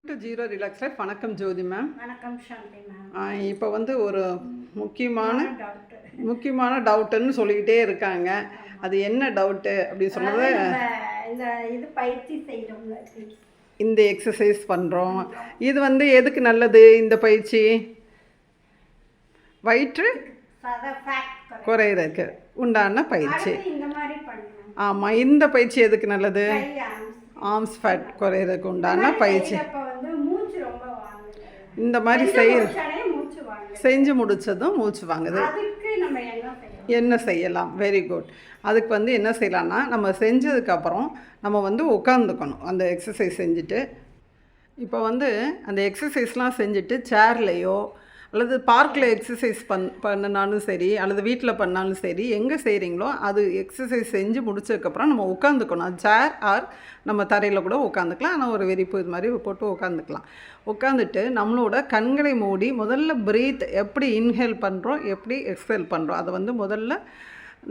To zero relax life. வணக்கம் ஜோதி ma'am. வணக்கம் சாந்தி ma'am. இப்போ வந்து ஒரு முக்கியமான டவுட்டுன்னு சொல்லிக்கிட்டே இருக்காங்க. அது என்ன டவுட்டு அப்படின்னு சொன்னது, இது பயிற்சி செய்கிறோம்ல, இந்த எக்ஸசைஸ் பண்ணுறோம், இது வந்து எதுக்கு நல்லது? இந்த பயிற்சி வயிற்று குறையிறதுக்கு உண்டான பயிற்சி. ஆமாம், இந்த பயிற்சி எதுக்கு நல்லது? ஆர்ம்ஸ் ஃபேட் குறையிறதுக்கு உண்டான பயிற்சி. இந்த மாதிரி செஞ்சு முடிச்சதும் மூச்சு வாங்குது. என்ன செய்யலாம்? Very good. அதுக்கு வந்து என்ன செய்யலாம்னா, நம்ம செஞ்சதுக்கப்புறம் நம்ம வந்து உட்காந்துக்கணும் அந்த எக்ஸசைஸ் செஞ்சுட்டு. இப்போ வந்து அந்த எக்ஸசைஸ்லாம் செஞ்சுட்டு சேர்லேயோ அல்லது பார்க்கில் எக்ஸசைஸ் பண்ணினாலும் சரி, அல்லது வீட்டில் பண்ணாலும் சரி, எங்கே செய்கிறீங்களோ அது எக்ஸசைஸ் செஞ்சு முடிச்சதுக்கப்புறம் நம்ம உட்காந்துக்கணும். அது சேர் ஆர் நம்ம தரையில் கூட உட்காந்துக்கலாம். ஆனால் ஒரு விரிப்பு இது மாதிரி போட்டு உட்காந்துக்கலாம். உட்காந்துட்டு நம்மளோட கண்களை மூடி முதல்ல ப்ரீத் எப்படி இன்ஹேல் பண்ணுறோம், எப்படி எக்ஸ்ஹேல் பண்ணுறோம், அதை வந்து முதல்ல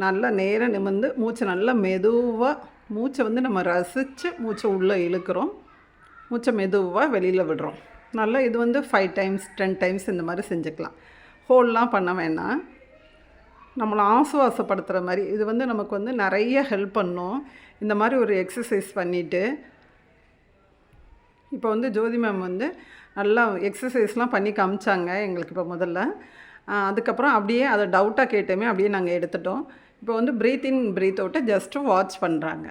நல்லா நேராக நிமிர்ந்து மூச்சை நல்லா மெதுவாக மூச்சை வந்து நம்ம ரசித்து மூச்சை உள்ளே இழுக்கிறோம், மூச்சை மெதுவாக வெளியில் விடுறோம். நல்லா இது வந்து 5 டைம்ஸ் 10 டைம்ஸ் இந்த மாதிரி செஞ்சுக்கலாம். ஹோல்லாம் பண்ண வேணாம். நம்மளை ஆசுவாசப்படுத்துகிற மாதிரி இது வந்து நமக்கு வந்து நிறைய ஹெல்ப் பண்ணும். இந்த மாதிரி ஒரு எக்ஸசைஸ் பண்ணிவிட்டு இப்போ வந்து ஜோதி மேம் வந்து நல்லா எக்ஸசைஸ்லாம் பண்ணி காமிச்சாங்க எங்களுக்கு. இப்போ முதல்ல அதுக்கப்புறம் அப்படியே அதை டவுட்டாக கேட்டோமே அப்படியே நாங்கள் எடுத்துட்டோம். இப்போ வந்து breath in breathe அவுட்டை just watch பண்ணுறாங்க.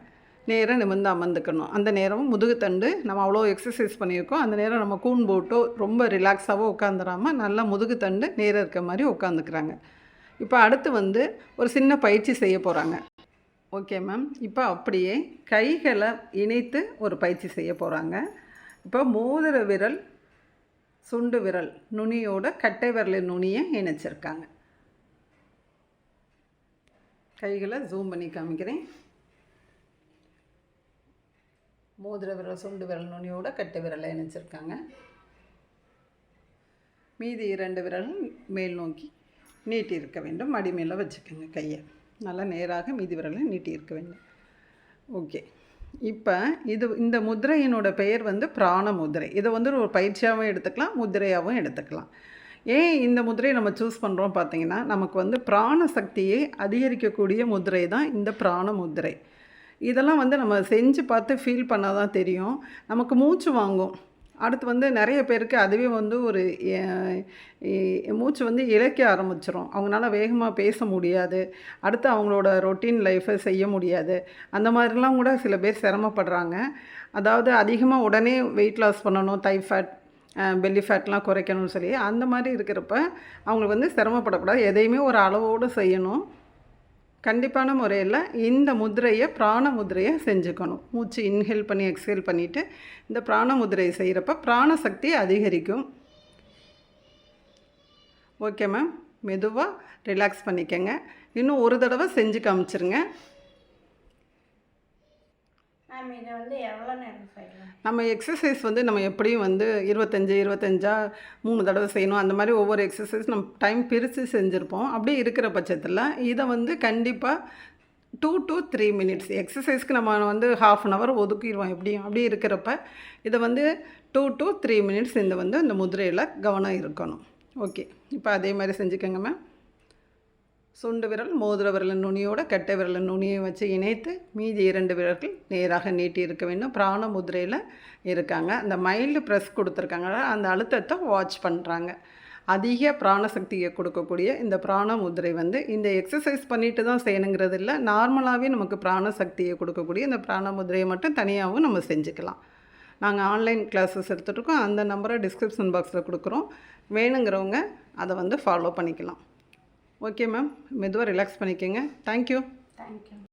நேராக நிமிர்ந்து அமர்ந்துக்கணும். அந்த நேரம் முதுகுத்தண்டு நம்ம அவ்வளோ எக்ஸசைஸ் பண்ணியிருக்கோம், அந்த நேரம் நம்ம கூன் போட்டோ ரொம்ப ரிலாக்ஸாகவோ உட்காந்துடாமல் நல்லா முதுகுத்தண்டு நேராக இருக்க மாதிரி உட்காந்துக்கிறாங்க. இப்போ அடுத்து வந்து ஒரு சின்ன பயிற்சி செய்ய போகிறாங்க. Okay ma'am. இப்போ அப்படியே கைகளை இணைத்து ஒரு பயிற்சி செய்ய போகிறாங்க. இப்போ மோதிர விரல் சுண்டு விரல் நுனியோட கட்டை விரலின் நுனியை இணைச்சிருக்காங்க. கைகளை ஜூம் பண்ணி காமிக்கிறேன். மோதிர விரல் சுண்டு விரல் நுனியோட கட்டை விரலை இணைச்சிருக்காங்க. மீதி 2 விரல் மேல் நோக்கி நீட்டி இருக்க வேண்டும். மடி மேலே வச்சுக்கோங்க. கையை நல்லா நேராக மீதி விரலை நீட்டி இருக்க வேண்டும். ஓகே. இப்போ இந்த முதிரையினோட பெயர் வந்து பிராண முதிரை. இதை வந்து ஒரு பயிற்சியாகவும் எடுத்துக்கலாம், முதிரையாகவும் எடுத்துக்கலாம். ஏன் இந்த முதிரையை நம்ம சூஸ் பண்ணுறோம் பார்த்தீங்கன்னா, நமக்கு வந்து பிராண சக்தியை அதிகரிக்கக்கூடிய முதிரை தான் இந்த பிராண முதிரை. இதெல்லாம் வந்து நம்ம செஞ்சு பார்த்து ஃபீல் பண்ணால் தான் தெரியும். நமக்கு மூச்சு வாங்கும். அடுத்து வந்து நிறைய பேருக்கு அதுவே வந்து ஒரு மூச்சு வந்து இழைக்க ஆரம்பிச்சிடும். அவங்களால வேகமாக பேச முடியாது. அடுத்து அவங்களோட ரொட்டீன் லைஃப்பை செய்ய முடியாது. அந்த மாதிரிலாம் கூட சில பேர் சிரமப்படுறாங்க. அதாவது அதிகமாக உடனே வெயிட் லாஸ் பண்ணணும், தை ஃபேட் பெல்லி ஃபேட்லாம் குறைக்கணும்னு சொல்லி அந்த மாதிரி இருக்கிறப்ப அவங்களுக்கு வந்து சிரமப்படக்கூடாது. எதையுமே ஒரு அளவோடு செய்யணும். கண்டிப்பான முறையில் இந்த முதிரையை பிராண முதிரையை செஞ்சுக்கணும். மூச்சு இன்ஹேல் பண்ணி எக்ஸ்ஹேல் பண்ணிவிட்டு இந்த பிராண முதிரையை செய்கிறப்ப பிராண சக்தி அதிகரிக்கும். Okay ma'am. மெதுவாக ரிலாக்ஸ் பண்ணிக்கங்க. இன்னும் ஒரு தடவை செஞ்சு காமிச்சிருங்க. நம்ம எக்ஸசைஸ் வந்து நம்ம எப்படியும் வந்து 25 3 தடவை செய்யணும். அந்த மாதிரி ஒவ்வொரு எக்ஸசைஸ் நம்ம டைம் பிரித்து செஞ்சுருப்போம். அப்படி இருக்கிற பட்சத்தில் இதை வந்து கண்டிப்பாக 2 to 3 மினிட்ஸ் எக்ஸசைஸ்க்கு நம்ம வந்து ½ அன் ஹவர் ஒதுக்கிடுவோம் எப்படியும். அப்படி இருக்கிறப்ப இதை வந்து 2 to 3 மினிட்ஸ் இந்த முதிரையில் கவனம் இருக்கணும். ஓகே. இப்போ அதே மாதிரி செஞ்சுக்கோங்க மேம். சுண்டு விரல் மோதிர விரலின் நுனியோட கட்டை விரலின் நுனியை வச்சு இணைத்து மீதி 2 விரல்கள் நேராக நீட்டி இருக்க வேண்டும். பிராண முதிரையில் இருக்காங்க. அந்த மைல்டு ப்ரெஸ் கொடுத்துருக்காங்க. அந்த அழுத்தத்தை வாட்ச் பண்ணுறாங்க. அதிக பிராணசக்தியை கொடுக்கக்கூடிய இந்த பிராண முதிரை வந்து இந்த எக்ஸசைஸ் பண்ணிட்டு தான் செய்யணுங்கிறது இல்லை. நார்மலாகவே நமக்கு பிராணசக்தியை கொடுக்கக்கூடிய இந்த பிராண முதிரையை மட்டும் தனியாகவும் நம்ம செஞ்சுக்கலாம். நாங்கள் ஆன்லைன் கிளாஸஸ் எடுத்துகிட்ருக்கோம். அந்த நம்பரை டிஸ்கிரிப்ஷன் பாக்ஸில் கொடுக்குறோம். வேணுங்கிறவங்க அதை வந்து ஃபாலோ பண்ணிக்கலாம். Okay ma'am. மெதுவாக ரிலாக்ஸ் பண்ணிக்கோங்க. தேங்க்யூ.